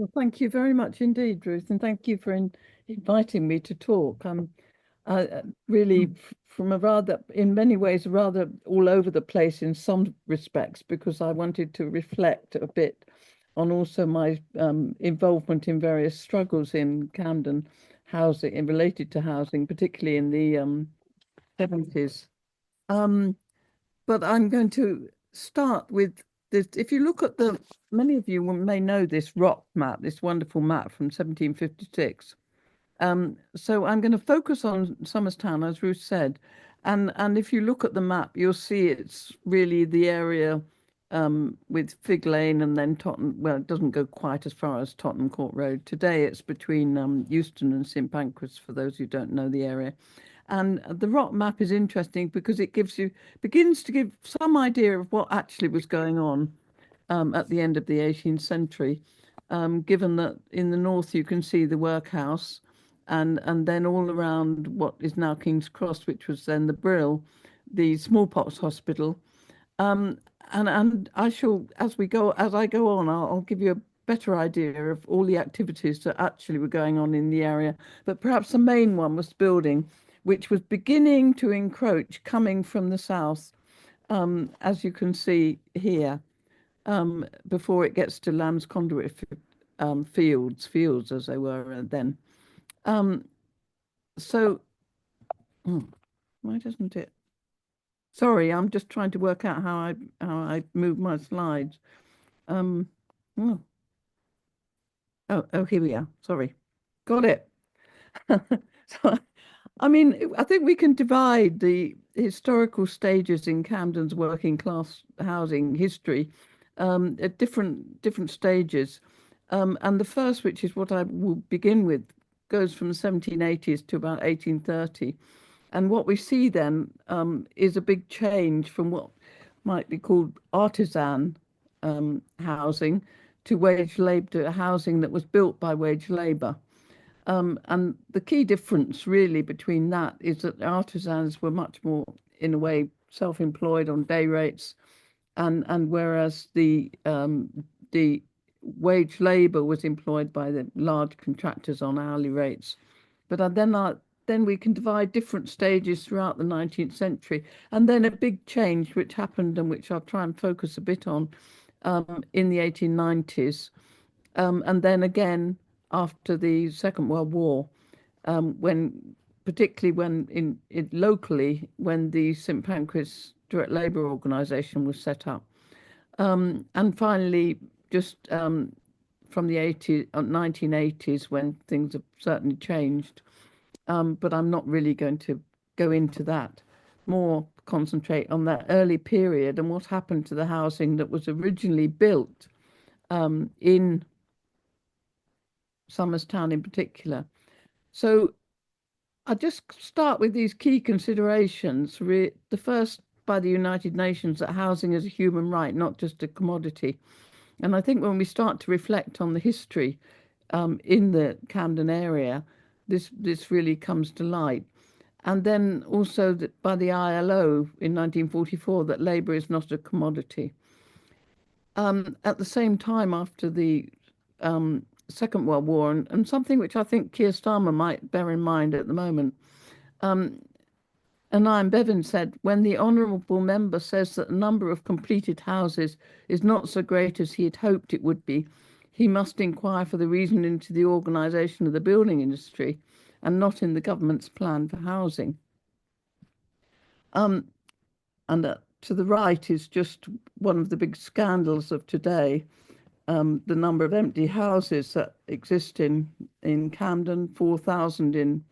Well, thank you very much indeed, Ruth, and thank you for inviting me to talk. Really from a rather, in many ways, rather all over the place in some respects, because I wanted to reflect a bit on also my involvement in various struggles in Camden housing and related to housing, particularly in the 70s. Um, but I'm going to start with this. If you look at many of you may know this rock map, this wonderful map from 1756. So I'm going to focus on Somerstown, as Ruth said, and if you look at the map, you'll see it's really the area with Fig Lane and then Tottenham. Well, it doesn't go quite as far as Tottenham Court Road. Today, it's between Euston and St Pancras, for those who don't know the area. And the rock map is interesting because it begins to give some idea of what actually was going on at the end of the 18th century. Given that in the north you can see the workhouse, and then all around what is now King's Cross, which was then the Brill, the smallpox hospital. Um, and I shall, as I go on, I'll give you a better idea of all the activities that actually were going on in the area. But perhaps the main one was building, which was beginning to encroach, coming from the south, as you can see here, before it gets to Lamb's Conduit fields as they were then. Um, so, why doesn't it? Sorry, I'm just trying to work out how I move my slides. Um, oh, oh, here we are. Sorry, got it. So, I mean, I think we can divide the historical stages in Camden's working class housing history at different stages. And the first, which is what I will begin with, goes from the 1780s to about 1830. And what we see then is a big change from what might be called artisan housing to wage labor housing that was built by wage labor. And the key difference really between that is that artisans were much more, in a way, self-employed on day rates, and whereas the wage labor was employed by the large contractors on hourly rates. But then we can divide different stages throughout the 19th century, and then a big change which happened and which I'll try and focus a bit on in the 1890s, and then again after the Second World War, when particularly when locally when the St Pancras Direct Labour Organisation was set up, and finally just from the 1980s when things have certainly changed. But I'm not really going to go into that. More concentrate on that early period and what happened to the housing that was originally built in Somerstown in particular. So I just start with these key considerations. The first by the United Nations, that housing is a human right, not just a commodity. And I think when we start to reflect on the history in the Camden area, this really comes to light. And then also that by the ILO in 1944, that labour is not a commodity. At the same time, after the Second World War, and something which I think Keir Starmer might bear in mind at the moment, Anand Bevan said, when the honourable member says that the number of completed houses is not so great as he had hoped it would be, he must inquire for the reason into the organisation of the building industry and not in the government's plan for housing. And to the right is just one of the big scandals of today, the number of empty houses that exist in Camden, 4,000 in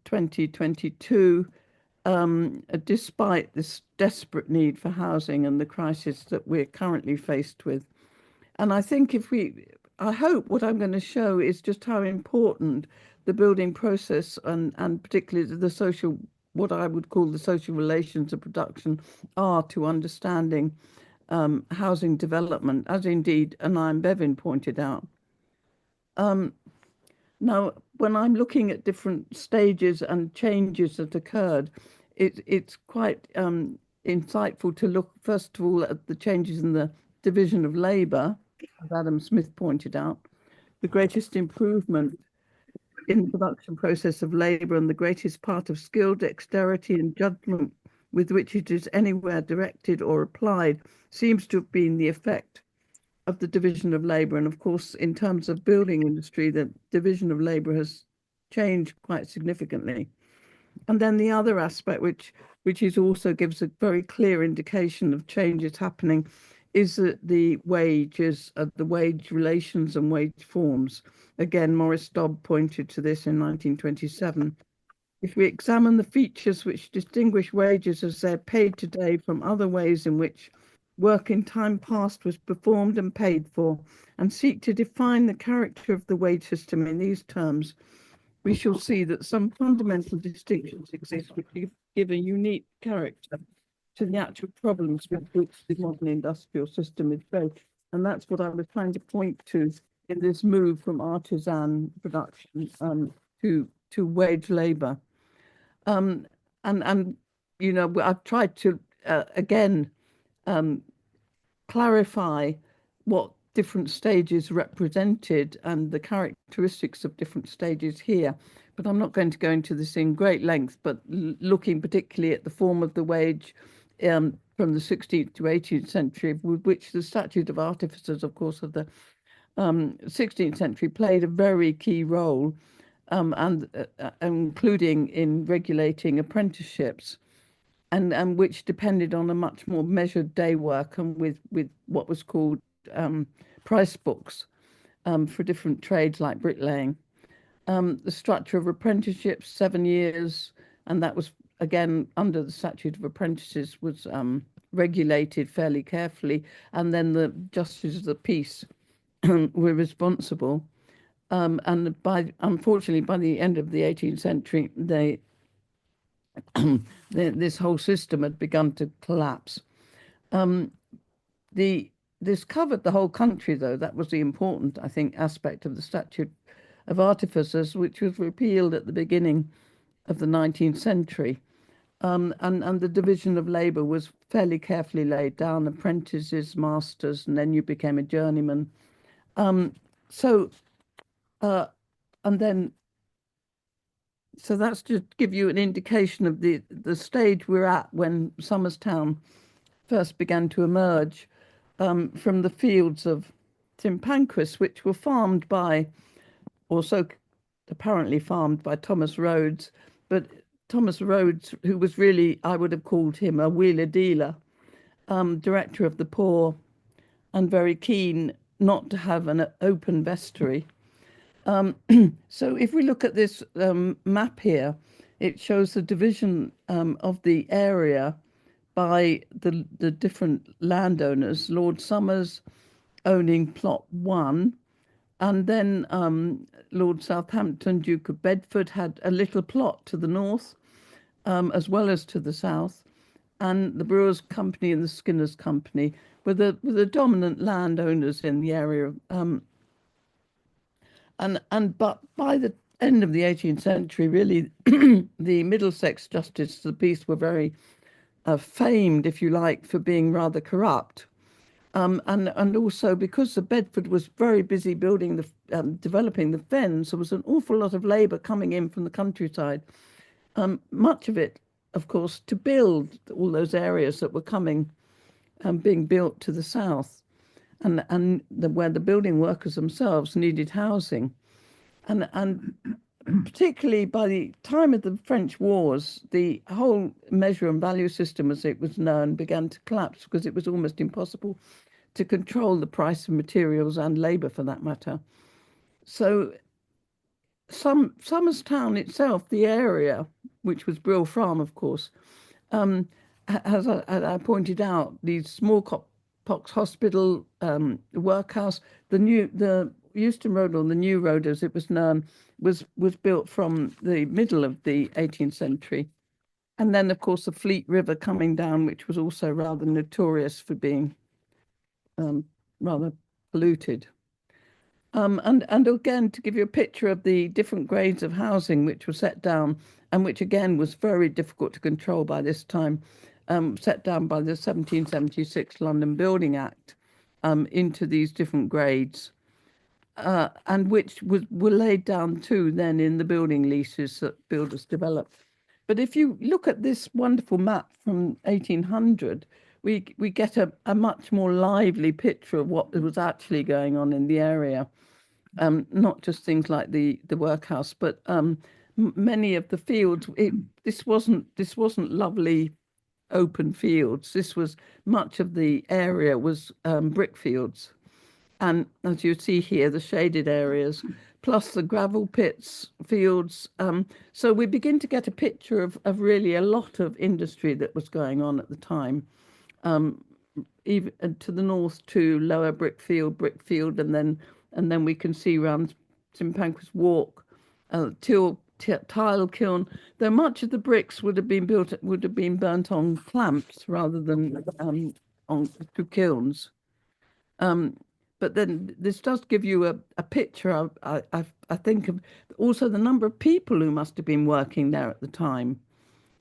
2022, despite this desperate need for housing and the crisis that we're currently faced with. And I think I hope what I'm going to show is just how important the building process and particularly the social, what I would call the social relations of production, are to understanding housing development, as indeed Anand Bevan pointed out. Now, when I'm looking at different stages and changes that occurred, it's quite insightful to look, first of all, at the changes in the division of labour, as Adam Smith pointed out. the greatest improvement in the production process of labour and the greatest part of skill, dexterity and judgment with which it is anywhere directed or applied seems to have been the effect of the division of labour. And of course, in terms of building industry, the division of labour has changed quite significantly. And then the other aspect, which is also gives a very clear indication of changes happening, is that the wages, the wage relations and wage forms. Again, Maurice Dobb pointed to this in 1927. If we examine the features which distinguish wages as they're paid today from other ways in which work in time past was performed and paid for, and seek to define the character of the wage system in these terms, we shall see that some fundamental distinctions exist which give a unique character to the actual problems with which the modern industrial system is faced. And that's what I was trying to point to in this move from artisan production to wage labour. And you know, I've tried to again clarify what different stages represented and the characteristics of different stages here. But I'm not going to go into this in great length, but looking particularly at the form of the wage from the 16th to 18th century, with which the Statute of Artificers, of course, of the 16th century played a very key role, and including in regulating apprenticeships. And which depended on a much more measured day work and with what was called price books for different trades like bricklaying. The structure of apprenticeships, 7 years, and that was again under the Statute of Apprentices was regulated fairly carefully, and then the justices of the peace were responsible. And unfortunately, by the end of the 18th century, this whole system had begun to collapse. This covered the whole country, though. That was the important, I think, aspect of the Statute of Artificers, which was repealed at the beginning of the 19th century. And the division of labour was fairly carefully laid down, apprentices, masters, and then you became a journeyman. So that's to give you an indication of the stage we're at when Somerstown first began to emerge from the fields of St Pancras, which were farmed by, or so apparently farmed by Thomas Rhodes. But Thomas Rhodes, who was really, I would have called him a wheeler dealer, director of the poor, and very keen not to have an open vestry. So if we look at this map here, it shows the division of the area by the different landowners. Lord Somers owning plot 1, and then Lord Southampton, Duke of Bedford, had a little plot to the north, as well as to the south, and the Brewers' Company and the Skinners' Company were the dominant landowners in the area. But by the end of the 18th century, really, the Middlesex justices of the peace were very famed, if you like, for being rather corrupt. And also because the Bedford was very busy building developing the fens, there was an awful lot of labour coming in from the countryside. Much of it, of course, to build all those areas that were being built to the south, where the building workers themselves needed housing. And particularly by the time of the French wars, the whole measure and value system, as it was known, began to collapse because it was almost impossible to control the price of materials and labour, for that matter. So Somerstown itself, the area, which was Brill Farm, of course, as I pointed out, the smallpox hospital, workhouse, the Euston Road, or the New Road as it was known, was built from the middle of the 18th century. And then, of course, the Fleet River coming down, which was also rather notorious for being rather polluted. And again, to give you a picture of the different grades of housing which were set down, and which again was very difficult to control by this time, set down by the 1776 London Building Act into these different grades. and which were laid down too then in the building leases that builders developed. But if you look at this wonderful map from 1800, we get a much more lively picture of what was actually going on in the area. Not just things like the workhouse, but many of the fields. This wasn't lovely open fields. This was much of the area was brick fields. And as you see here, the shaded areas, plus the gravel pits, fields. So we begin to get a picture of really a lot of industry that was going on at the time. Even to the north to Lower Brickfield, and then we can see around St Pancras Walk, tile kiln. Though much of the bricks would have been burnt on clamps rather than on through kilns. But then this does give you a picture, I think, of also the number of people who must have been working there at the time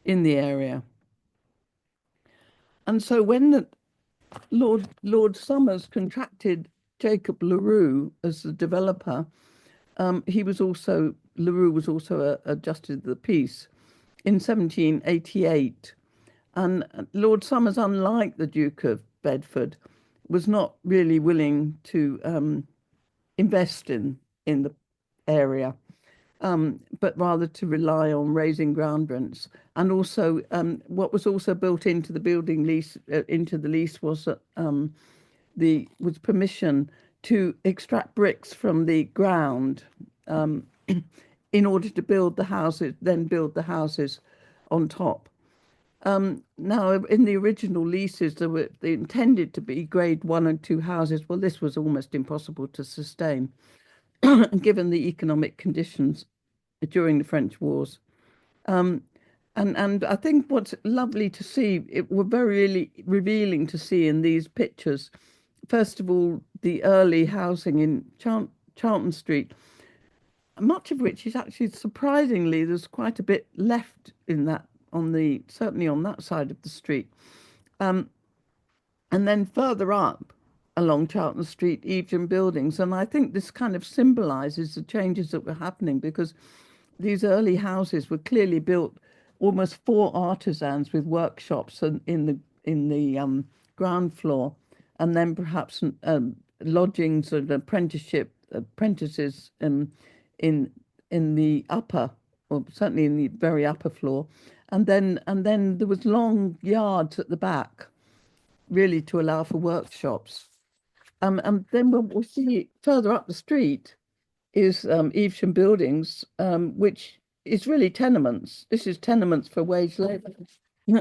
in the area. And so when Lord Somers contracted Jacob LaRue as the developer, LaRue was also a justice of the peace in 1788. And Lord Somers, unlike the Duke of Bedford, was not really willing to invest in the area, but rather to rely on raising ground rents. And also, what was also built into the building lease, into the lease, was that was permission to extract bricks from the ground in order to build the houses, then build the houses on top. Now, in the original leases, they intended to be grade 1 and 2 houses. Well, this was almost impossible to sustain, given the economic conditions during the French wars. And I think what's lovely to see, it were very really revealing to see in these pictures. First of all, the early housing in Charlton Street, much of which is actually surprisingly, there's quite a bit left in that. Certainly on that side of the street. And then further up along Charlton Street, Evesham buildings. And I think this kind of symbolises the changes that were happening, because these early houses were clearly built almost for artisans with workshops in the ground floor, and then perhaps lodgings and apprentices in the upper, or certainly in the very upper floor. And then there was long yards at the back, really to allow for workshops. And then we'll see further up the street is Evesham Buildings, which is really tenements. This is tenements for wage labour.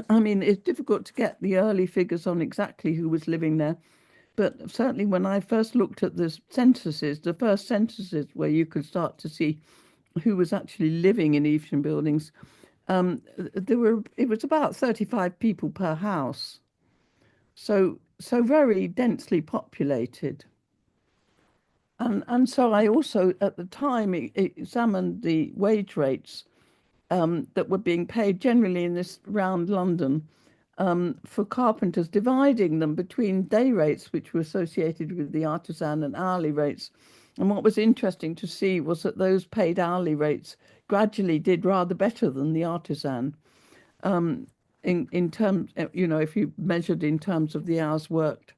I mean, it's difficult to get the early figures on exactly who was living there, but certainly when I first looked at the first censuses where you could start to see who was actually living in Evesham Buildings, it was about 35 people per house, so very densely populated. And so I also at the time examined the wage rates that were being paid generally in this round London for carpenters, dividing them between day rates, which were associated with the artisan, and hourly rates. And what was interesting to see was that those paid hourly rates gradually did rather better than the artisan, in terms, if you measured in terms of the hours worked.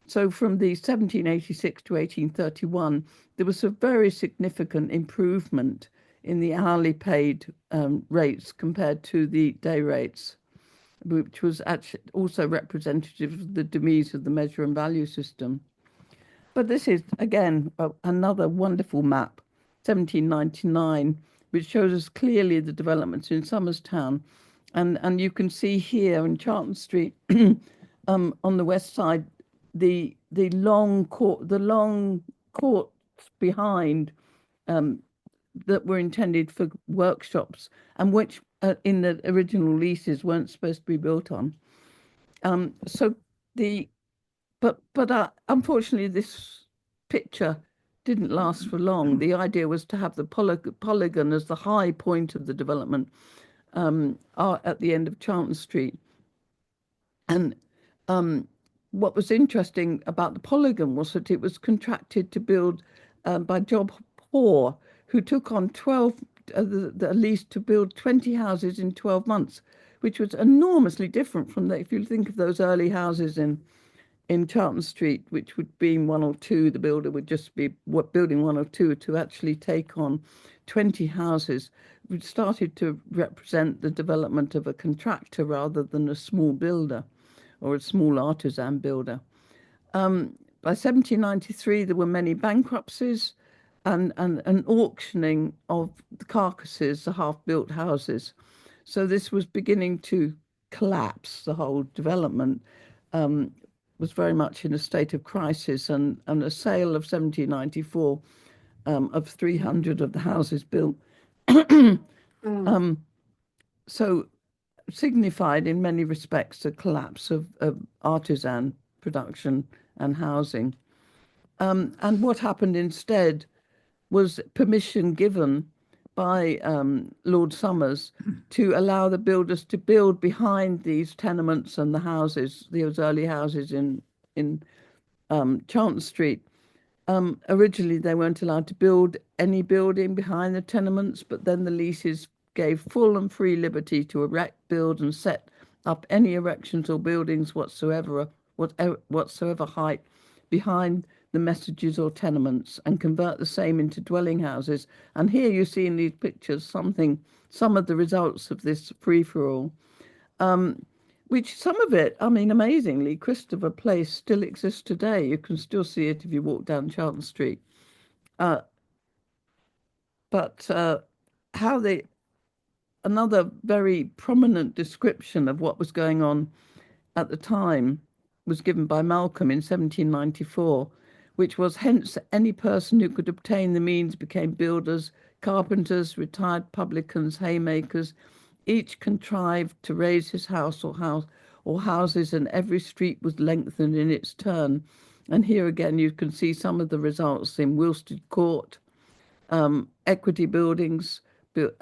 So from the 1786 to 1831, there was a very significant improvement in the hourly paid rates compared to the day rates, which was actually also representative of the demise of the measure and value system. But this is, again, another wonderful map, 1799, which shows us clearly the developments in Somerstown. And you can see here in Charlton Street, on the west side, the long courts behind that were intended for workshops, and which in the original leases weren't supposed to be built on. But unfortunately, this picture didn't last for long. The idea was to have the polygon as the high point of the development at the end of Charlton Street. And what was interesting about the polygon was that it was contracted to build by Job Hoare, who took on 12 the lease to build 20 houses in 12 months, which was enormously different from if you think of those early houses in Charlton Street, which would be one or two, the builder would just be building one or two, to actually take on 20 houses, which started to represent the development of a contractor rather than a small builder or a small artisan builder. By 1793, there were many bankruptcies and an auctioning of the carcasses, the half-built houses. So this was beginning to collapse. The whole development was very much in a state of crisis, and a sale of 1794 of 300 of the houses built so signified in many respects a collapse of artisan production and housing. And what happened instead was permission given by Lord Somers to allow the builders to build behind these tenements and the houses, those early houses in Charlton Street. Originally, they weren't allowed to build any building behind the tenements, but then the leases gave full and free liberty to erect, build, and set up any erections or buildings whatsoever height behind the messages or tenements, and convert the same into dwelling houses. And here you see in these pictures some of the results of this free-for-all, which some of it, I mean, amazingly, Christopher Place still exists today. You can still see it if you walk down Charlton Street. Another very prominent description of what was going on at the time was given by Malcolm in 1794, which was, hence any person who could obtain the means became builders, carpenters, retired publicans, haymakers. Each contrived to raise his house or houses, and every street was lengthened in its turn. And here again, you can see some of the results in Wilstead Court, equity buildings,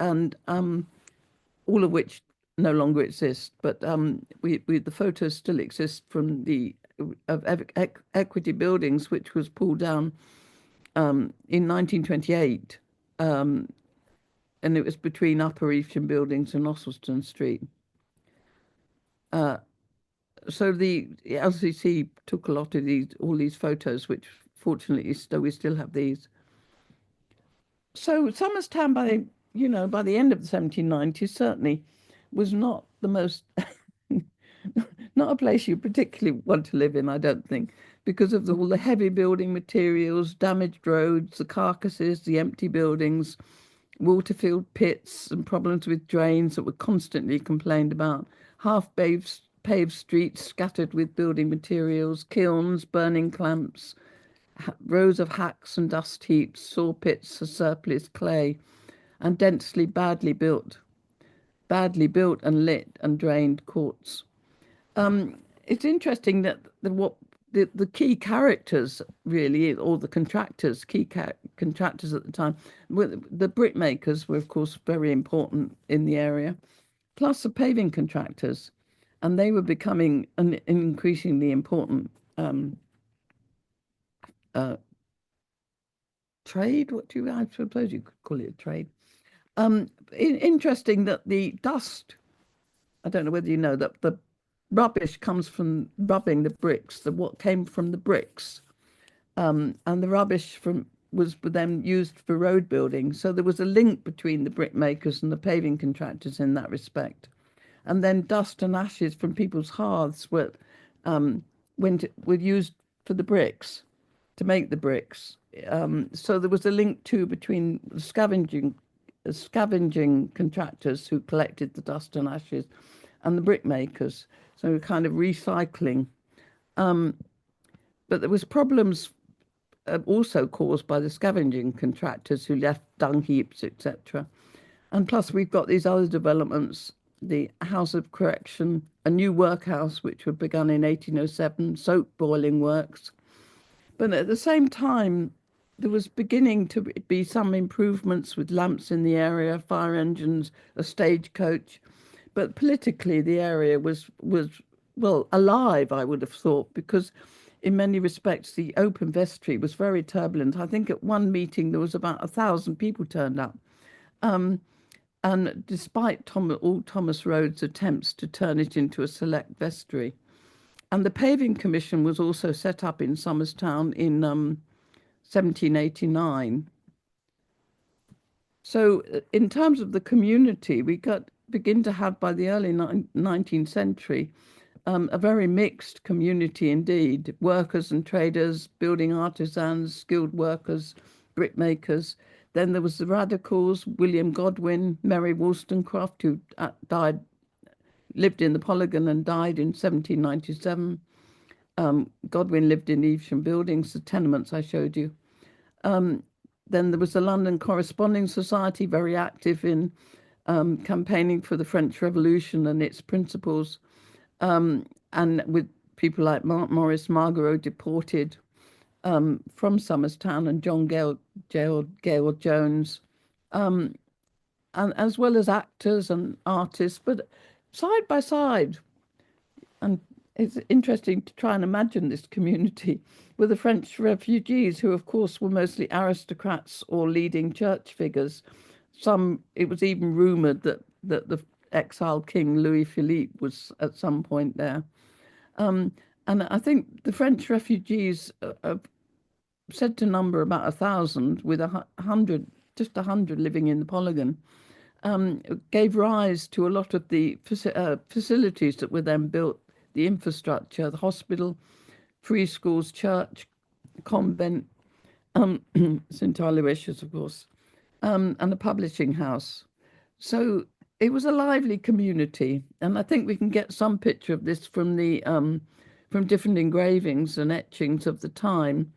and all of which no longer exist. But the photos still exist from the equity buildings, which was pulled down in 1928. And it was between Upper Evesham Buildings and Oswaldton Street. So the LCC took a lot of all these photos, which fortunately we still have these. So Somerstown, by the end of the 1790s, certainly was not the most, not a place you particularly want to live in, I don't think, because of all the heavy building materials, damaged roads, the carcasses, the empty buildings, water-filled pits, and problems with drains that were constantly complained about, half-paved streets scattered with building materials, kilns, burning clamps, rows of hacks and dust heaps, saw pits of surplus clay, and densely badly built and lit and drained courts. It's interesting that the key characters, really, or the contractors, contractors at the time, the brickmakers were, of course, very important in the area, plus the paving contractors, and they were becoming an increasingly important trade. I suppose you could call it a trade. Interesting that the dust, I don't know whether you know that the rubbish comes from rubbing the bricks, what came from the bricks, and the rubbish was then used for road building. So there was a link between the brickmakers and the paving contractors in that respect. And then dust and ashes from people's hearths were used for the bricks, to make the bricks. So there was a link too between the scavenging contractors who collected the dust and ashes and the brickmakers. So kind of recycling. But there was problems also caused by the scavenging contractors who left dung heaps, etc. And plus we've got these other developments, the House of Correction, a new workhouse which were begun in 1807, soap boiling works. But at the same time, there was beginning to be some improvements with lamps in the area, fire engines, a stagecoach. But politically, the area was well alive, I would have thought, because in many respects, the open vestry was very turbulent. I think at one meeting there was about 1,000 people turned up. And despite all Thomas Rhodes' attempts to turn it into a select vestry. And the Paving Commission was also set up in Somerstown in 1789. So in terms of the community, we begin to have, by the early 19th century, a very mixed community indeed. Workers and traders, building artisans, skilled workers, brickmakers. Then there was the radicals, William Godwin, Mary Wollstonecraft, who lived in the Polygon and died in 1797. Godwin lived in Evesham Buildings, the tenements I showed you. Then there was the London Corresponding Society, very active in campaigning for the French Revolution and its principles, and with people like Maurice Marlborough deported from Somerstown, and John Gale Jones, and as well as actors and artists, but side by side. And it's interesting to try and imagine this community with the French refugees, who of course were mostly aristocrats or leading church figures. It was even rumoured that the exiled king Louis Philippe was at some point there. And I think the French refugees are said to number about 1,000, with 100 living in the Polygon. Gave rise to a lot of the facilities that were then built, the infrastructure, the hospital, free schools, church, convent, St. Aloysius, of course, and a publishing house. So it was a lively community, and I think we can get some picture of this from from different engravings and etchings of the time.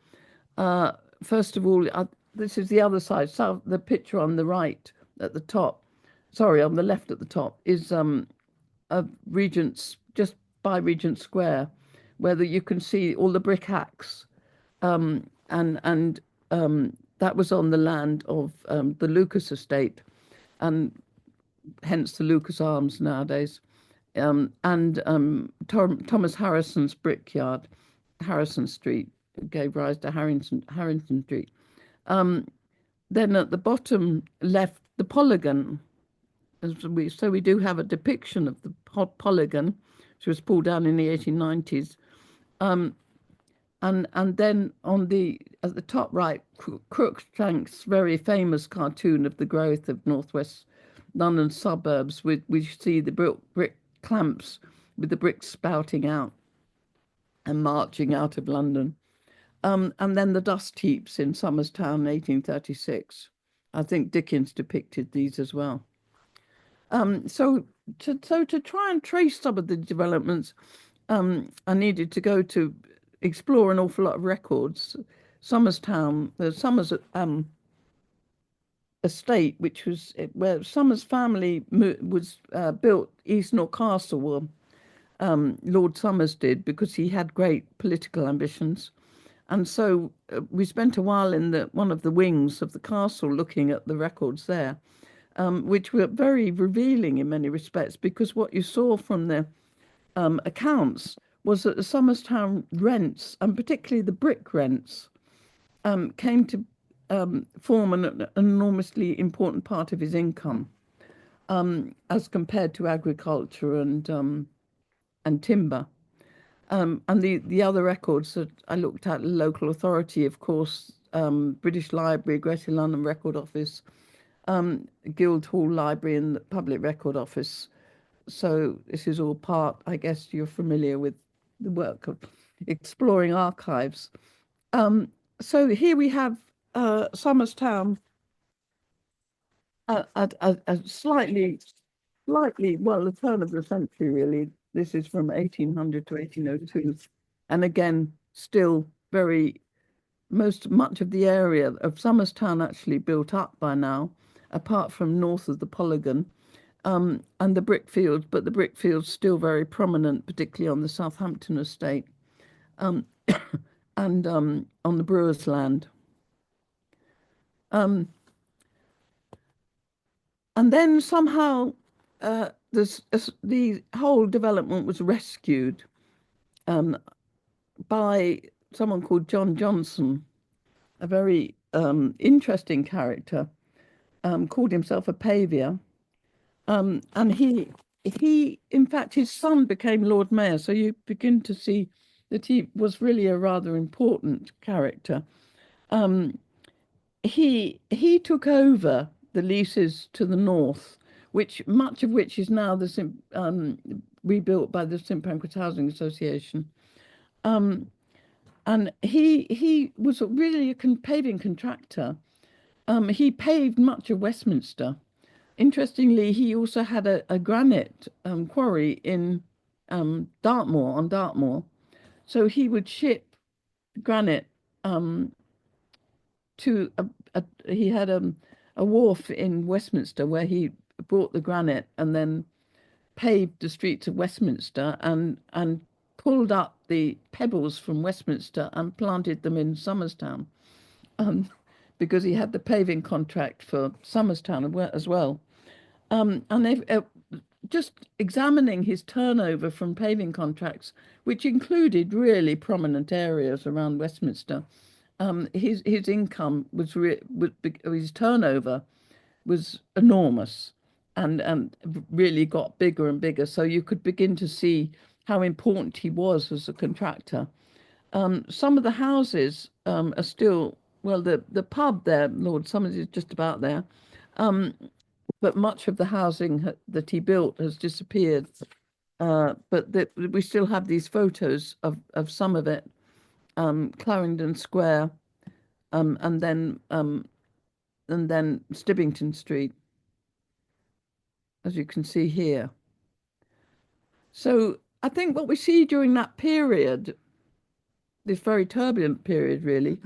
First of all, this is the other side. So the picture on the right at the top, sorry, on the left at the top, is of Regent's, just by Regent Square, where you can see all the brick hacks, and that was on the land of the Lucas estate, and hence the Lucas Arms nowadays, and Thomas Harrison's brickyard, Harrison Street, gave rise to Harrington Street. Then at the bottom left, the Polygon. So we do have a depiction of the Polygon, which was pulled down in the 1890s. And then at the top right, Cruikshank's very famous cartoon of the growth of northwest London suburbs, we see the brick clamps with the bricks spouting out and marching out of London. And then the dust heaps in Somerstown, 1836. I think Dickens depicted these as well. So to try and trace some of the developments, I needed to go to explore an awful lot of records. Somerstown, the Somers estate, which was where Somers' family was built Eastnor Castle, well, Lord Somers did, because he had great political ambitions. And so we spent a while in one of the wings of the castle looking at the records there, which were very revealing in many respects, because what you saw from the accounts was that the Somerstown rents, and particularly the brick rents, came to form an enormously important part of his income, as compared to agriculture and timber. And the other records that I looked at, local authority, of course, British Library, Greater London Record Office, Guildhall Library, and the Public Record Office. So this is all part, I guess you're familiar with the work of exploring archives. So here we have Somerstown at a slightly, well, the turn of the century, really. This is from 1800 to 1802. And again, still much of the area of Somerstown actually built up by now, apart from north of the Polygon, and the brickfields, but the brickfields still very prominent, particularly on the Southampton estate, and on the Brewers' land. And then somehow the whole development was rescued by someone called John Johnson, a very interesting character, called himself a pavior. And in fact, his son became Lord Mayor. So you begin to see that he was really a rather important character. He took over the leases to the north, which much of which is now rebuilt by the St Pancras Housing Association. And he was really a paving contractor. He paved much of Westminster. Interestingly, he also had a granite quarry in Dartmoor, on Dartmoor. So he would ship granite to he had a wharf in Westminster where he brought the granite and then paved the streets of Westminster and pulled up the pebbles from Westminster and planted them in Somerstown, because he had the paving contract for Somerstown as well. And they've just examining his turnover from paving contracts, which included really prominent areas around Westminster. His income his turnover was enormous, and really got bigger and bigger. So you could begin to see how important he was as a contractor. Some of the houses are still, well, the pub there, Lord Somers, is just about there. But much of the housing that he built has disappeared. But we still have these photos of some of it. Clarendon Square, and then Stibbington Street, as you can see here. So I think what we see during that period, this very turbulent period, really,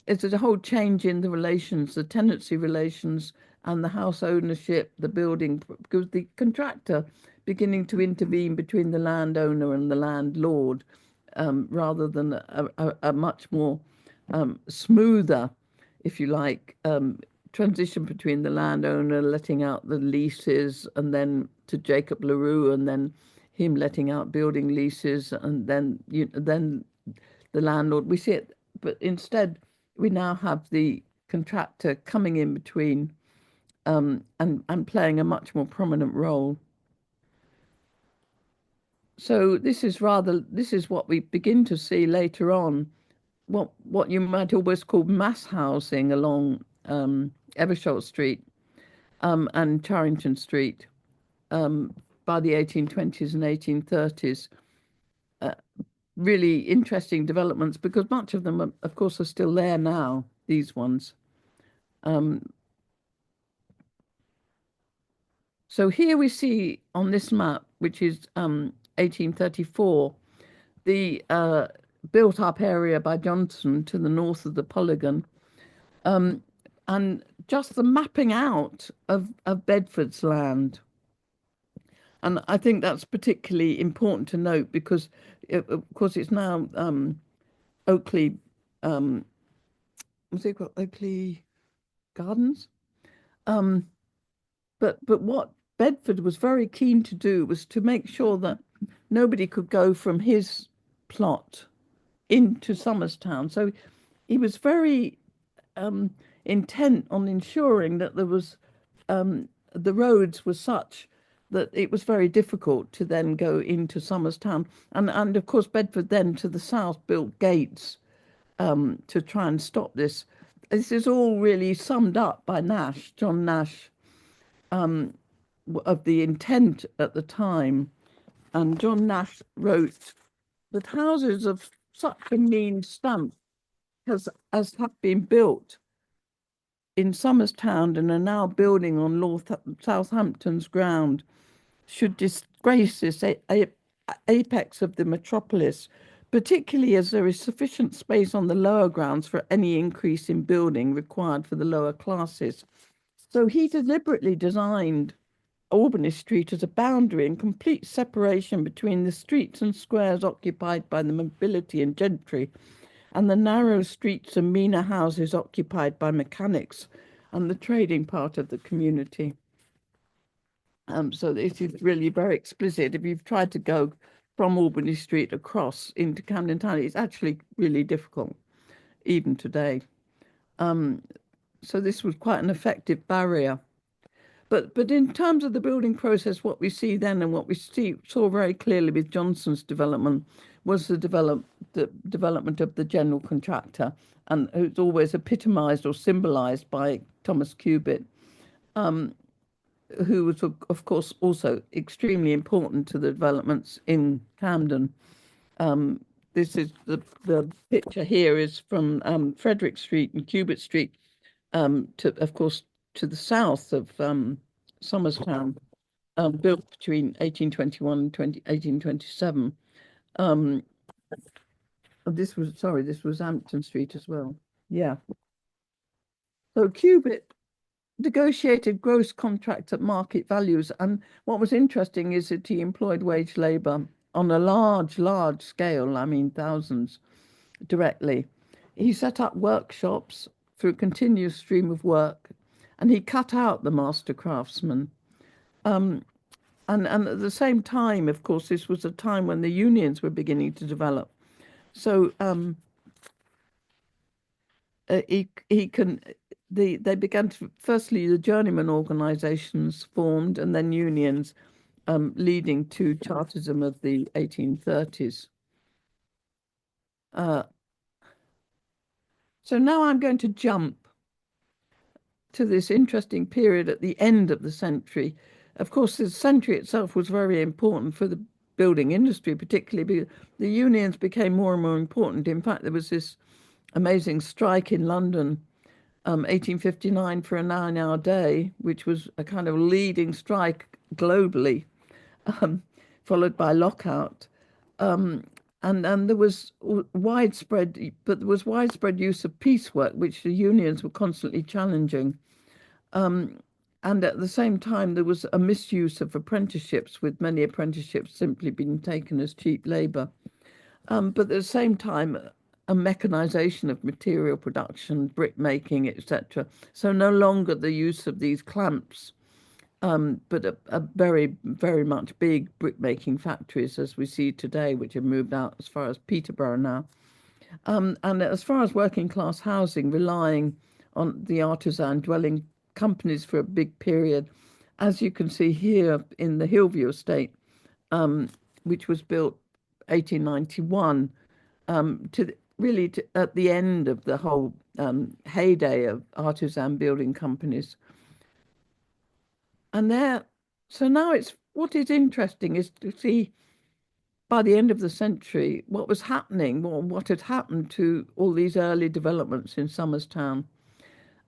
is a whole change in the relations, the tenancy relations, and the house ownership, the building, because the contractor beginning to intervene between the landowner and the landlord, rather than a much more smoother, if you like, transition between the landowner letting out the leases and then to Jacob LaRue, and then him letting out building leases, and then the landlord. We see it, but instead we now have the contractor coming in between, and playing a much more prominent role. So this is what we begin to see later on, what you might always call mass housing along Eversholt Street, and Charrington Street, by the 1820s and 1830s. Really interesting developments, because much of them, of course, are still there now, these ones. So here we see on this map, which is 1834, the built up area by Johnson to the north of the Polygon, and just the mapping out of Bedford's land. And I think that's particularly important to note, because of course it's now Oakley, what's it called, Oakley Gardens. But what Bedford was very keen to do was to make sure that nobody could go from his plot into Somerstown. So he was very intent on ensuring that there was the roads were such that it was very difficult to then go into Somerstown. And of course, Bedford then to the south built gates to try and stop this. This is all really summed up by Nash, John Nash, of the intent at the time. And John Nash wrote that houses of such a mean stamp as have been built in Somerstown and are now building on Lord Southampton's ground should disgrace this apex of the metropolis, particularly as there is sufficient space on the lower grounds for any increase in building required for the lower classes. So he deliberately designed Albany Street as a boundary and complete separation between the streets and squares occupied by the nobility and gentry, and the narrow streets and meaner houses occupied by mechanics and the trading part of the community. So this is really very explicit. If you've tried to go from Albany Street across into Camden Town is actually really difficult, even today. So this was quite an effective barrier. But in terms of the building process, what we see then and what we saw very clearly with Johnson's development was the development of the general contractor, and it's always epitomised or symbolised by Thomas Cubitt, who was of course also extremely important to the developments in Camden. This is the picture here is from Frederick Street and Cubitt Street, to of course to the south of Somerstown, built between 1821 and 1827. This was Hampton Street as well. Yeah. So Cubitt negotiated gross contracts at market values, and what was interesting is that he employed wage labour on a large scale, I mean thousands, directly. He set up workshops through a continuous stream of work, and he cut out the master craftsman. And at the same time, of course, this was a time when the unions were beginning to develop. So they began to, firstly, the journeyman organisations formed, and then unions, leading to Chartism of the 1830s. So now I'm going to jump to this interesting period at the end of the century. Of course, the century itself was very important for the building industry, particularly because the unions became more and more important. In fact, there was this amazing strike in London, 1859, for a 9-hour day, which was a kind of leading strike globally, followed by lockout. And there was widespread use of piecework, which the unions were constantly challenging. And at the same time, there was a misuse of apprenticeships, with many apprenticeships simply being taken as cheap labour. But at the same time, a mechanisation of material production, brick making, etc. So no longer the use of these clamps, but a very, very much big brick making factories as we see today, which have moved out as far as Peterborough now. And as far as working class housing, relying on the artisan dwelling companies for a big period, as you can see here in the Hillview estate, which was built 1891, at the end of the whole heyday of artisan building companies. And so now what is interesting is to see by the end of the century what was happening, or what had happened to all these early developments in Somerstown.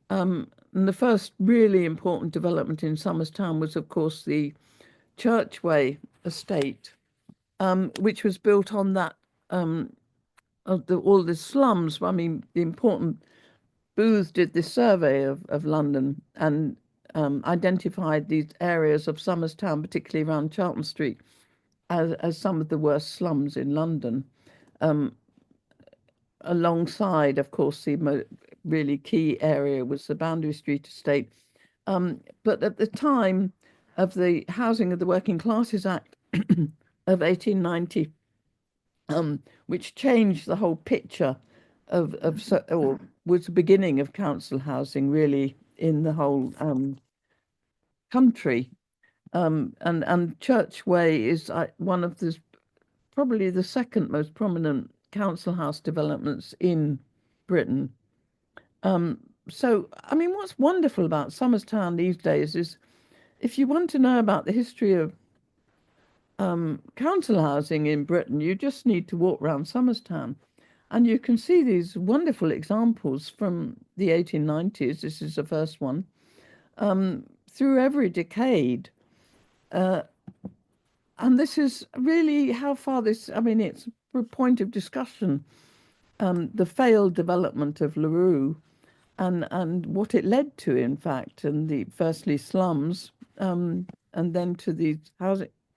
And the first really important development in Somerstown was, of course, the Churchway estate, which was built on that all the slums. I mean, the important Booth did this survey of London and identified these areas of Somerstown, particularly around Charlton Street, as some of the worst slums in London. Alongside, of course, the really key area was the Boundary Street estate. But at the time of the Housing of the Working Classes Act of 1890, which changed the whole picture or was the beginning of council housing really in the whole country. And Churchway is one of probably the second most prominent council house developments in Britain. So, I mean, what's wonderful about Somerstown these days is, if you want to know about the history of council housing in Britain, you just need to walk around Somerstown, and you can see these wonderful examples from the 1890s. This is the first one. Through every decade. And this is really how far I mean, it's a point of discussion, the failed development of LaRue and what it led to, in fact, and firstly slums, and then to these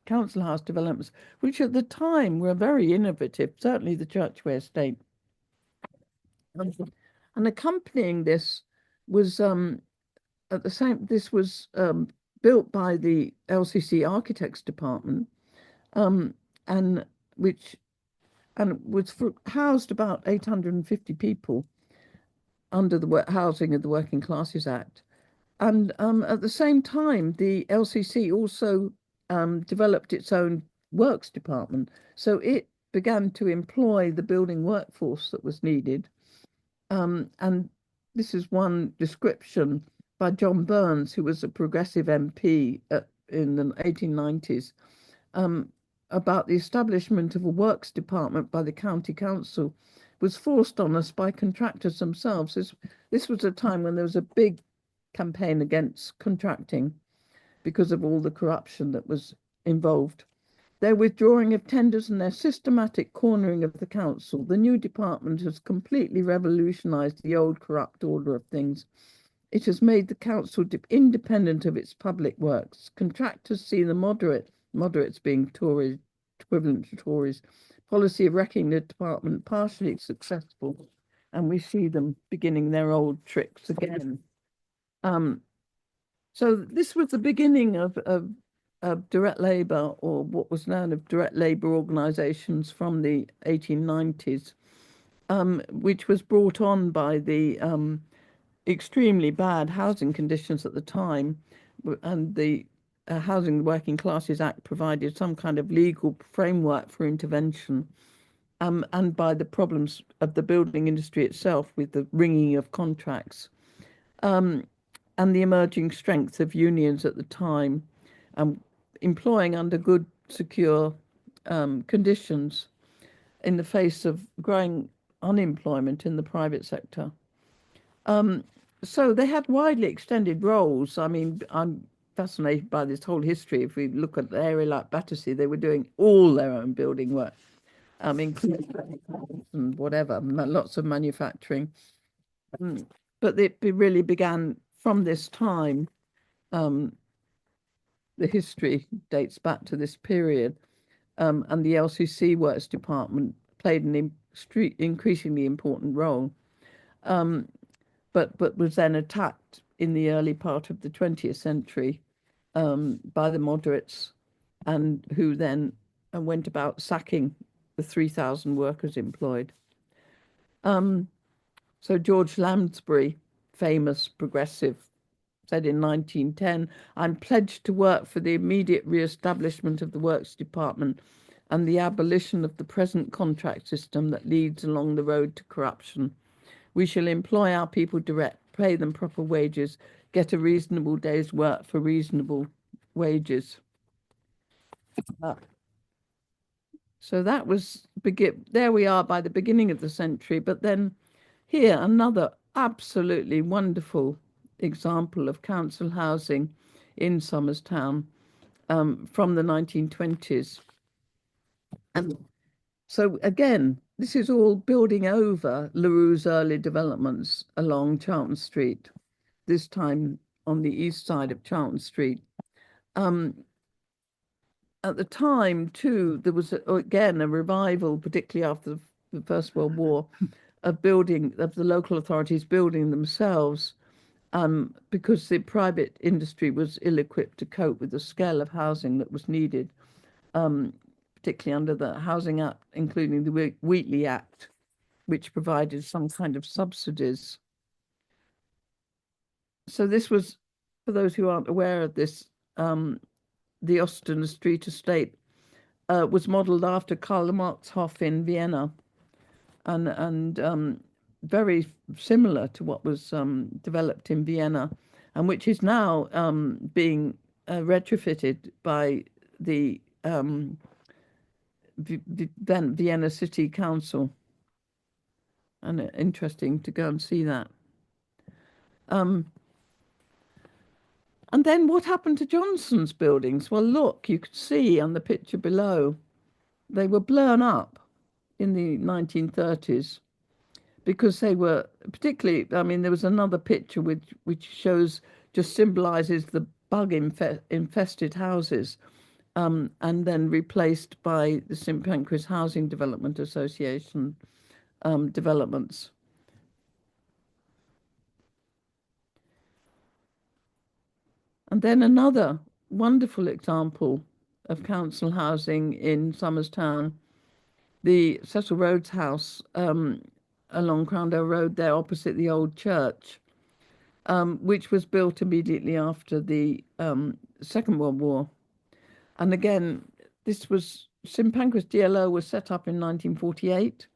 council house developments, which at the time were very innovative, certainly the Churchway estate. And accompanying this was this was built by the LCC Architects Department, and which and was housed about 850 people under the Housing of the Working Classes Act. And at the same time, the LCC also developed its own works department. So it began to employ the building workforce that was needed. And this is one description by John Burns, who was a progressive MP in the 1890s, about the establishment of a works department by the county council was forced on us by contractors themselves. This was a time when there was a big campaign against contracting because of all the corruption that was involved. Their withdrawing of tenders and their systematic cornering of the council, the new department has completely revolutionised the old corrupt order of things. It has made the council independent of its public works. Contractors see the moderates being Tories, equivalent to Tories, policy of wrecking the department partially successful, and we see them beginning their old tricks again. So this was the beginning of direct labour, or what was known as direct labour organisations from the 1890s, which was brought on by the extremely bad housing conditions at the time, and the Housing Working Classes Act provided some kind of legal framework for intervention, and by the problems of the building industry itself with the ringing of contracts, and the emerging strength of unions at the time, employing under good, secure conditions in the face of growing unemployment in the private sector. So they had widely extended roles. I mean, I'm fascinated by this whole history. If we look at the area like Battersea, they were doing all their own building work, including and whatever, lots of manufacturing. But it really began from this time. The history dates back to this period, and the LCC Works Department played an increasingly important role. But was then attacked in the early part of the 20th century by the moderates, and who then went about sacking the 3,000 workers employed. So George Lansbury, famous progressive, said in 1910, "I'm pledged to work for the immediate re-establishment of the Works Department and the abolition of the present contract system that leads along the road to corruption. We shall employ our people direct, pay them proper wages, get a reasonable day's work for reasonable wages." So that was there we are by the beginning of the century. But then here, another absolutely wonderful example of council housing in Somers Town from the 1920s. And so again, this is all building over LaRue's early developments along Charlton Street, this time on the east side of Charlton Street. At the time, too, there was again a revival, particularly after the First World War, of the local authorities building themselves, because the private industry was ill-equipped to cope with the scale of housing that was needed, particularly under the Housing Act, including the Wheatley Act, which provided some kind of subsidies. So this was, for those who aren't aware of this, the Austin Street estate was modelled after Karl Marxhof in Vienna, and very similar to what was developed in Vienna, and which is now being retrofitted by the Vienna City Council. And interesting to go and see that. And then what happened to Johnson's buildings? Well, look, you could see on the picture below, they were blown up in the 1930s because they were particularly, I mean, there was another picture which shows, just symbolises the bug infested houses, and then replaced by the St Pancras Housing Development Association developments. And then another wonderful example of council housing in Somers Town the Cecil Rhodes house along Crowndale Road there opposite the old church, which was built immediately after the Second World War. And again, this was St Pancras DLO was set up in 1948.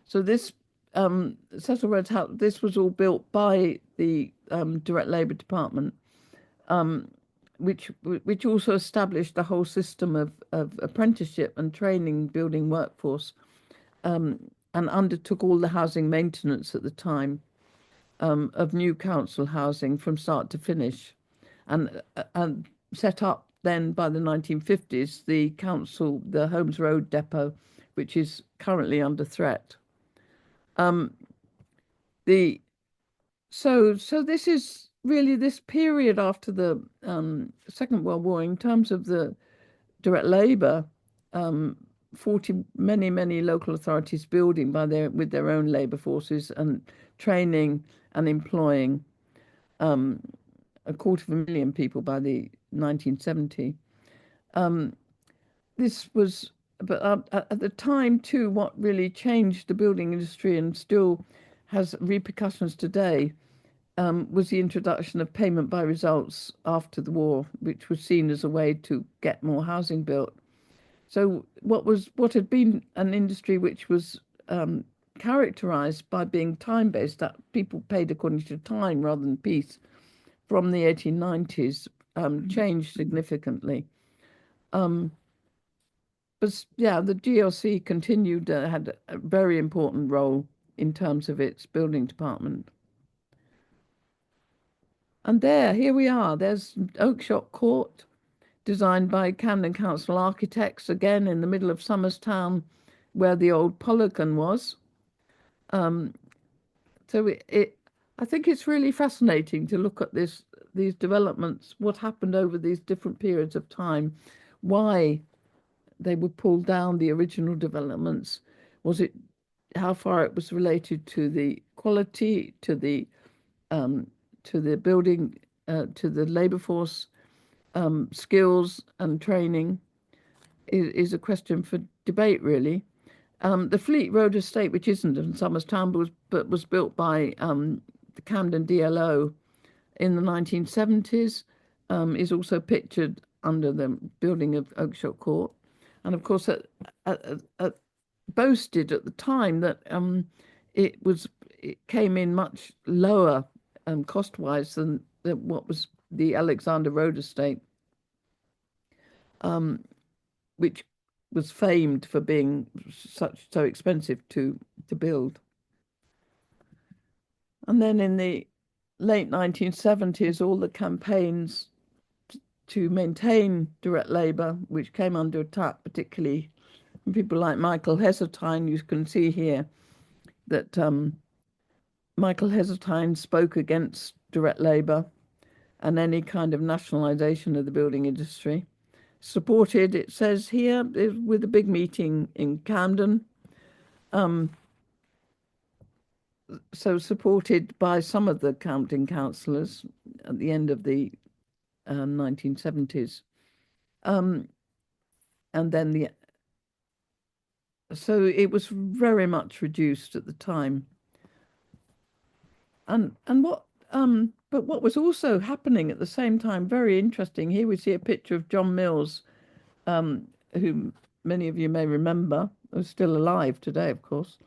So this Cecil Rhodes house, this was all built by the Direct Labour Department, which also established the whole system of apprenticeship and training, building workforce, and undertook all the housing maintenance at the time of new council housing from start to finish, and set up then by the 1950s the Holmes Road depot, which is currently under threat. The so this is really this period after the Second World War in terms of the direct labour. 40 many local authorities building with their own labour forces and training and employing a 250,000 people by the 1970. This was, but at the time too, what really changed the building industry and still has repercussions today was the introduction of payment by results after the war, which was seen as a way to get more housing built. So what had been an industry which was characterized by being time-based, that people paid according to time rather than piece, from the 1890s, changed significantly. But yeah, the GLC continued, had a very important role in terms of its building department. And here we are. There's Oakshott Court, designed by Camden Council architects, again in the middle of Somerstown, where the old Polygon was. So I think it's really fascinating to look at these developments, what happened over these different periods of time, why they were pulled down, the original developments. Was it how far it was related to the quality, to the building, to the labour force skills and training is a question for debate, really. The Fleet Road estate, which isn't in Somerstown, but was built by the Camden DLO in the 1970s, is also pictured under the building of Oakshott Court. And of course, boasted at the time that it came in much lower cost-wise than what was the Alexander Road estate, which was famed for being so expensive to build. And then in the late 1970s, all the campaigns to maintain direct labour, which came under attack, particularly from people like Michael Heseltine. You can see here that Michael Heseltine spoke against direct labour and any kind of nationalisation of the building industry. Supported, it says here, with a big meeting in Camden. So supported by some of the Camden councillors at the end of the 1970s. And then so it was very much reduced at the time. But what was also happening at the same time, very interesting, here we see a picture of John Mills, who many of you may remember, who's still alive today, of course,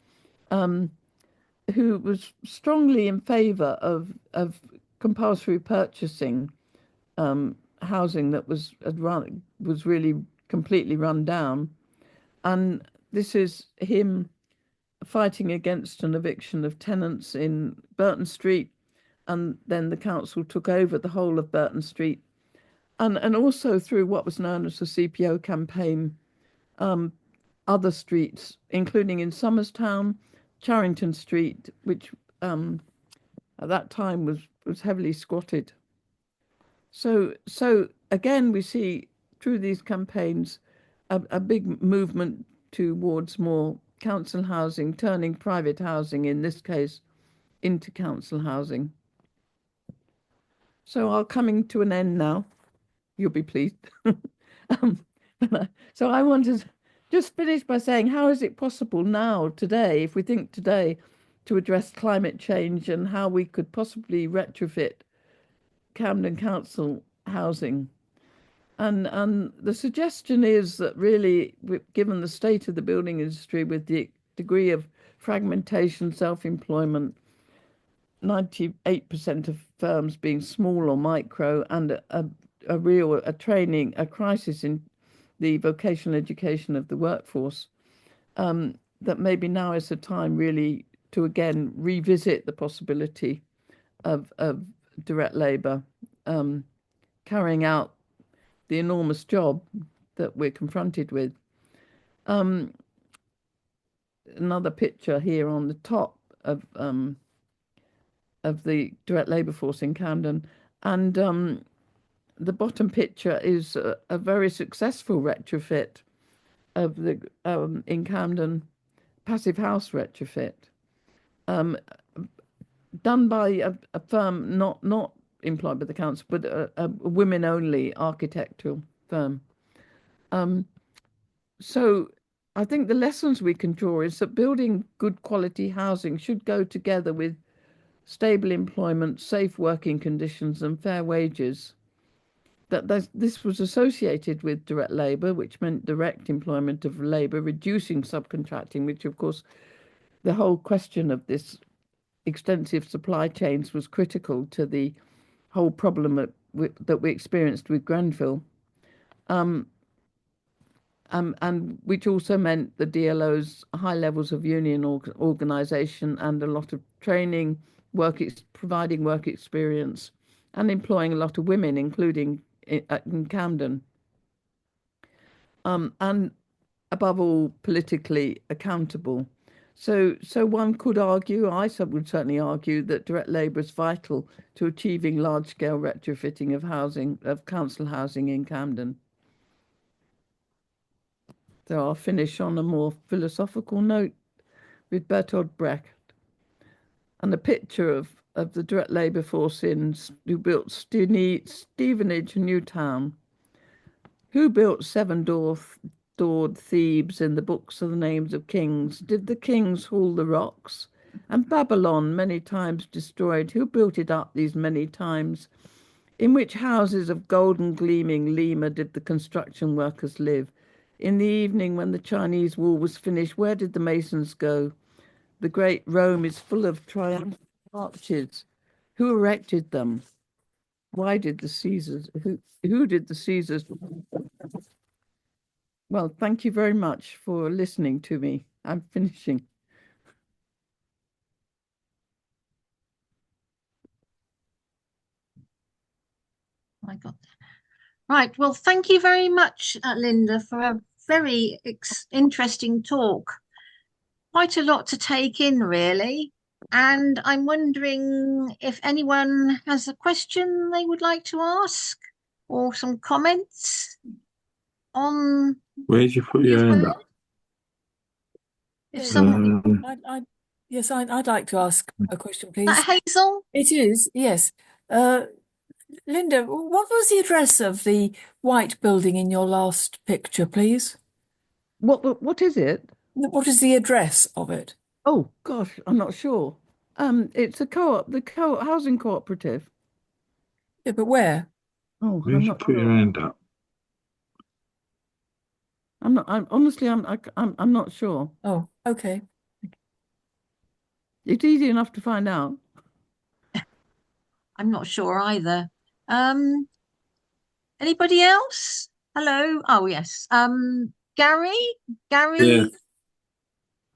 who was strongly in favour of compulsory purchasing housing that was really completely run down. And this is him fighting against an eviction of tenants in Burton Street, and then the council took over the whole of Burton Street, and also through what was known as the CPO campaign, other streets, including in Somerstown, Charrington Street, which at that time was heavily squatted. So again, we see through these campaigns a big movement towards more council housing, turning private housing, in this case, into council housing. So I'm coming to an end now. You'll be pleased. So I wanted just finish by saying, how is it possible now, today, if we think today, to address climate change and how we could possibly retrofit Camden Council housing? And the suggestion is that really, given the state of the building industry with the degree of fragmentation, self-employment, 98% of firms being small or micro, and a training, a crisis in the vocational education of the workforce, that maybe now is the time really to again revisit the possibility of direct labour carrying out the enormous job that we're confronted with. Another picture here on the top of the direct labour force in Camden, and the bottom picture is a very successful retrofit of the in Camden passive house retrofit, done by a firm not employed by the council, but a women-only architectural firm. So I think the lessons we can draw is that building good quality housing should go together with stable employment, safe working conditions, and fair wages. That this was associated with direct labour, which meant direct employment of labour, reducing subcontracting, which of course the whole question of this extensive supply chains was critical to the whole problem that we experienced with Grenfell, and which also meant the DLO's high levels of union organisation and a lot of training, providing work experience, and employing a lot of women, including in Camden, and above all, politically accountable. So one could argue, I would certainly argue, that direct labour is vital to achieving large-scale retrofitting of housing, of council housing in Camden. So I'll finish on a more philosophical note with Bertolt Brecht and a picture of the direct labour force who built Stevenage, Newtown. Who built seven-doored Thebes in the books of the names of kings? Did the kings haul the rocks? And Babylon, many times destroyed, who built it up these many times? In which houses of golden gleaming Lima did the construction workers live? In the evening when the Chinese wall was finished, where did the masons go? The great Rome is full of triumphal arches. Who erected them? Why did the Caesars? Who did the Caesars? Well, thank you very much for listening to me. I'm finishing. I got that. Right. Well, thank you very much, Linda, for a very interesting talk. Quite a lot to take in, really. And I'm wondering if anyone has a question they would like to ask or some comments on. Where did you put your hand up? If someone, yes, I'd like to ask a question, please. Hazel? It is, yes. Linda, what was the address of the white building in your last picture, please? What is it? What is the address of it? Oh gosh, I'm not sure. It's a co-op, the housing cooperative. Yeah, but where? Oh, Where did you put your hand up? Honestly, I'm not sure. Oh, okay. It's easy enough to find out. I'm not sure either. Anybody else? Hello. Oh yes. Gary.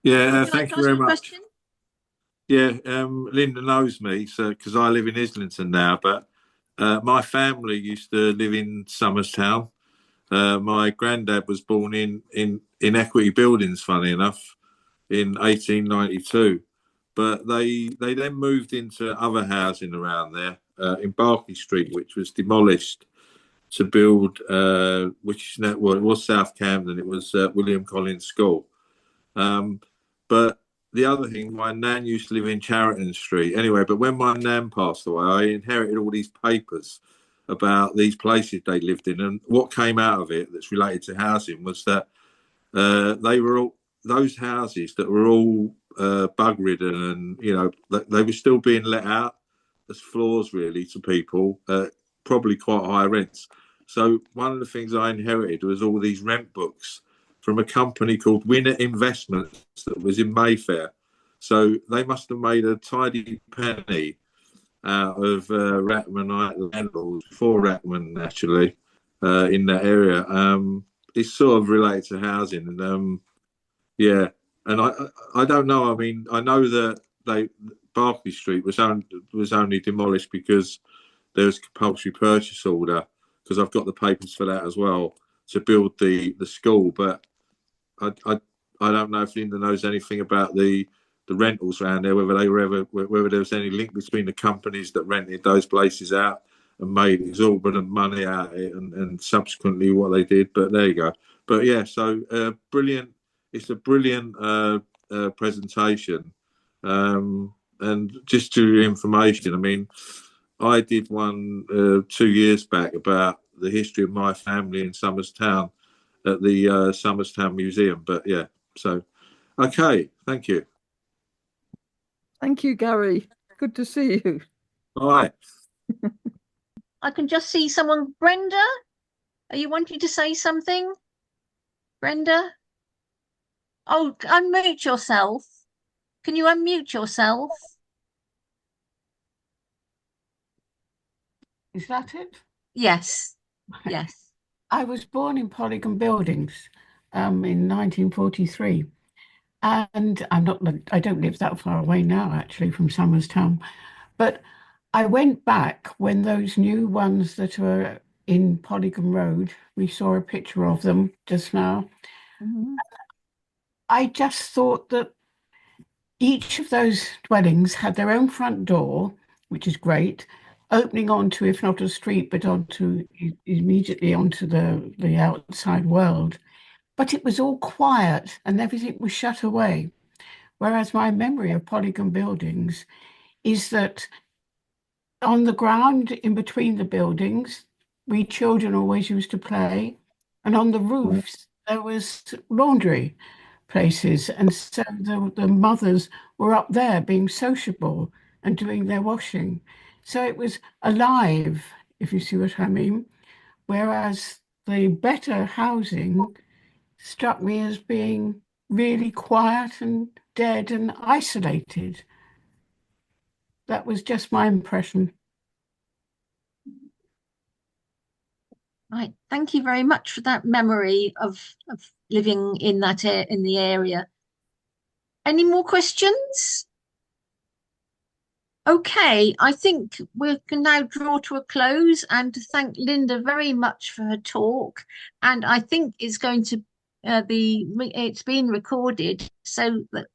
Yeah. Thank you very much. Yeah, Linda knows me, so because I live in Islington now, but my family used to live in Somerstown. My granddad was born in Equity Buildings, funny enough, in 1892. But they then moved into other housing around there in Berkeley Street, which was demolished to build, which is now, well, it was South Camden. It was William Collins School. But the other thing, my nan used to live in Charington Street. Anyway, but when my nan passed away, I inherited all these papers about these places they lived in. And what came out of it that's related to housing was that they were all those houses that were all bug ridden, and they were still being let out as floors really to people, probably quite high rents. So one of the things I inherited was all these rent books from a company called Winner Investments that was in Mayfair. So they must have made a tidy penny out of Rackmanite landlords before Rackman actually in that area. It's sort of related to housing, and yeah, and I don't know. I mean, I know that Berkeley Street was only demolished because there was a compulsory purchase order, because I've got the papers for that as well, to build the school. But I don't know if Linda knows anything about the rentals around there, whether there was any link between the companies that rented those places out and made exorbitant money out of it, and subsequently what they did. But there you go. But yeah, so brilliant. It's a brilliant presentation. And just to your information, I mean, I did one 2 years back about the history of my family in Somers Town at the Somers Town Museum. But yeah, so okay, thank you. Thank you, Gary. Good to see you. Bye. I can just see someone. Brenda, are you wanting to say something? Brenda? Oh, unmute yourself. Can you unmute yourself? Is that it? Yes. Yes. I was born in Polygon Buildings in 1943. And I don't live that far away now, actually, from Somers Town. But I went back when those new ones that are in Polygon Road, we saw a picture of them just now. Mhm. I just thought that each of those dwellings had their own front door, which is great, opening onto, if not a street, but immediately onto the outside world. But it was all quiet and everything was shut away. Whereas my memory of Polygon Buildings is that on the ground in between the buildings, we children always used to play, and on the roofs there was laundry places, and so the mothers were up there being sociable and doing their washing. So it was alive, if you see what I mean. Whereas the better housing struck me as being really quiet and dead and isolated. That was just my impression. Right. Thank you very much for that memory of living in in the area. Any more questions? Okay, I think we can now draw to a close, and to thank Linda very much for her talk. And I think it's going to it's been recorded, so that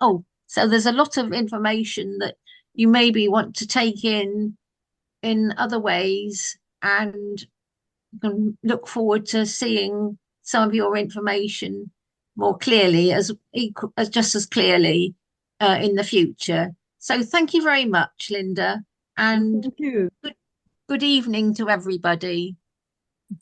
so there's a lot of information that you maybe want to take in other ways, and you can look forward to seeing some of your information more clearly, as just as clearly in the future. So thank you very much, Linda, and Thank you. good evening to everybody.